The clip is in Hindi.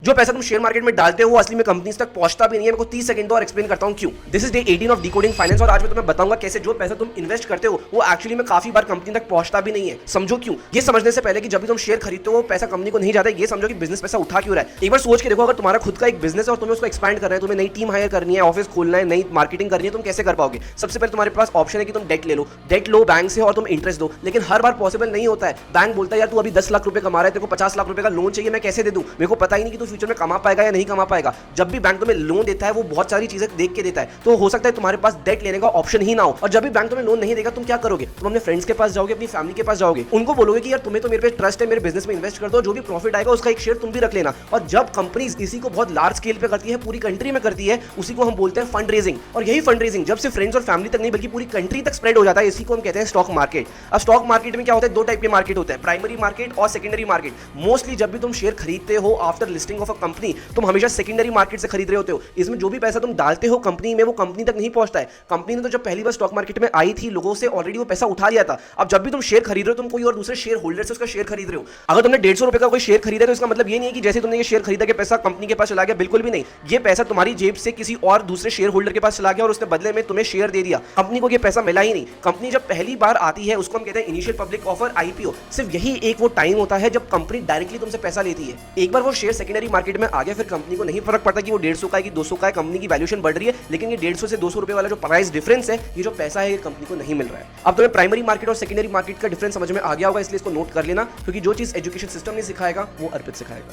जो पैसा तुम शेयर मार्केट में डालते हो वो असली में कंपनीज तक पहुंचता भी नहीं है। मेरे को 30 सेकंड दो और एक्सप्लेन करता हूं क्यों। This is day 18 of decoding finance और आज मैं तुम्हें बताऊंगा कैसे जो पैसा तुम इन्वेस्ट करते हो वो एक्चुअली में काफी बार कंपनी तक पहुंचता भी नहीं है। समझो क्यों। ये समझने से पहले कि जब भी तुम शेयर खरीदते हो वो पैसा कंपनी को नहीं जाता है, ये समझो कि बिजनेस पैसा उठा क्यों रहा है। एक बार सोच के देखो, अगर तुम्हारा खुद का एक बिजनेस है और तुम्हें उसको एक्सपैंड करना है, तुम्हें नई टीम हायर करनी है, ऑफिस खोलना है, नई मार्केटिंग करनी है, तुम कैसे कर पाओगे। सबसे पहले तुम्हारे पास ऑप्शन है कि तुम डेट ले लो, डेट लो बैंक से और तुम इंटरेस्ट दो। लेकिन हर बार पॉसिबल नहीं होता है। बैंक बोलता है यार तू अभी 10 लाख रुपए कमा रहा है, तेरे को 50 लाख रुपए का लोन चाहिए, मैं कैसे दे दूं, मेरे को पता ही नहीं कि तू फ्यूचर में कमा पाएगा या नहीं कमा पाएगा। जब भी बैंक तुम्हें लोन देता है वो बहुत सारी चीजें देख के देता है, तो हो सकता है तुम्हारे पास डेट लेने का ऑप्शन ही ना हो। और जब भी बैंक तुम्हें लोन नहीं देगा तुम क्या करोगे, तुम अपने फ्रेंड्स के पास जाओगे, अपनी फैमिली के पास जाओगे, उनको बोलोगे कि यार तुम्हें तो मेरे पे ट्रस्ट है, मेरे बिजनेस में इन्वेस्ट कर दो, जो भी प्रॉफिट आएगा उसका एक शेयर तुम भी रख लेना। और जब कंपनीज इसी को बहुत लार्ज स्केल पे करती है, पूरी कंट्री में करती है, उसी को हम बोलते हैं फंड रेजिंग। और यही फंड रेजिंग जब से फ्रेंड्स और फैमिली तक नहीं बल्कि पूरी कंट्री तक स्प्रेड हो जाता है, इसी को हम कहते हैं स्टॉक मार्केट। अब स्टॉक मार्केट में क्या होता है, दो टाइप के मार्केट होते हैं, प्राइमरी मार्केट और सेकेंडरी मार्केट। मोस्टली जब भी तुम शेयर खरीदते हो after listing of a company, तुम हमेशा सेकेंडरी मार्केट से खरीद रहे होते हो। इसमें जो भी पैसा तुम डालते हो कंपनी में वो कंपनी तक नहीं पहुंचता है। कंपनी ने तो जब पहली बार स्टॉक मार्केट में आई थी लोगों से ऑलरेडी वो पैसा उठा लिया था। अब जब भी तुम शेयर खरीद रहे हो तुम कोई और दूसरे शेयर होल्डर से उसका शेयर खरीद रहे हो। अगर तुमने 150 रुपए का कोई शेयर खरीदा तो इसका मतलब ये नहीं है कि जैसे तुमने ये शेयर खरीदा कि पैसा कंपनी के पास चला गया, बिल्कुल भी नहीं। ये पैसा तुम्हारी जेब से किसी और दूसरे शेयर होल्डर के पास चला गया और उसने बदले में तुम्हें शेयर दे दिया। कंपनी को ये पैसा मिला ही नहीं। कंपनी जब पहली बार आती है उसको हम कहते हैं इनिशियल पब्लिक ऑफर, आईपीओ। सिर्फ यही एक वो टाइम होता है जब कंपनी डायरेक्टली तुमसे पैसा लेती है। एक बार वो शेयर सेकेंडरी मार्केट में आ गया फिर कंपनी को नहीं फर्क पड़ता कि वो 150 का है कि 200 का है, कंपनी की वैल्यूएशन बढ़ रही है, लेकिन ये 150 से 200 रुपए वाला जो प्राइस डिफरेंस है, ये जो पैसा है ये कंपनी को नहीं मिल रहा है। अब तुम्हें प्राइमरी मार्केट और सेकेंडरी मार्केट का डिफरेंस समझ में आ गया होगा, इसलिए इसको नोट कर लेना, क्योंकि जो चीज एजुकेशन सिस्टम नहीं सिखाएगा वो अर्पित सिखाएगा।